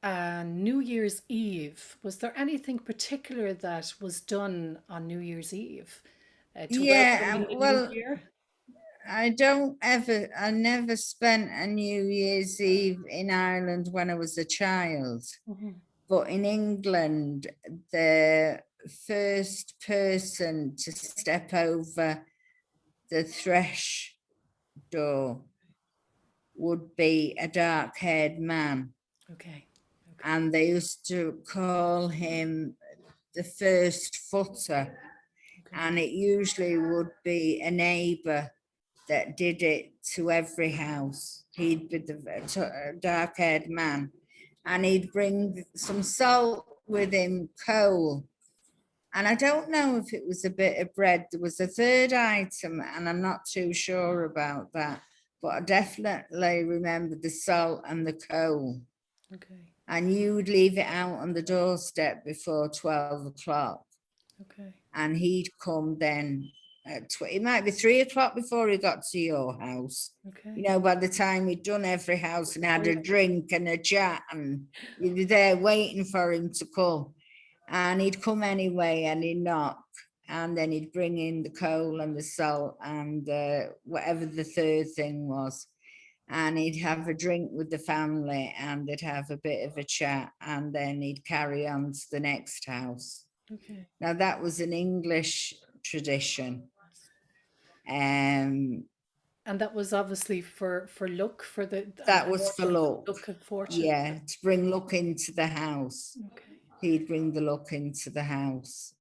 New Year's Eve. Was there anything particular that was done on New Year's Eve to welcome Yeah, in the new well, year? I never spent a New Year's Eve in Ireland when I was a child. Mhm. But in England, the first person to step over the thresh door would be a dark haired man. Okay. Okay. And they used to call him the first footer. Okay. And it usually would be a neighbour that did it to every house. He'd be the dark haired man, and he'd bring some salt with him, coal. And I don't know if it was a bit of bread. There was a third item, and I'm not too sure about that. But I definitely remember the salt and the coal. Okay. And you would leave it out on the doorstep before 12 o'clock. Okay. And he'd come then it might be 3 o'clock before he got to your house. You Okay. know, by the time he'd done every house and Oh had a yeah. drink and a chat, and you'd be there waiting for him to come. And he'd come anyway, and he'd knock, and then he'd bring in the coal and the salt and whatever the third thing was. And he'd have a drink with the family, and they'd have a bit of a chat, and then he'd carry on to the next house. Okay. Now, that was an English tradition. Um, And that was obviously for luck, for the and that was for fortune, luck. luck and fortune. Yeah, to bring luck into the house. Okay. He'd bring the luck into the house.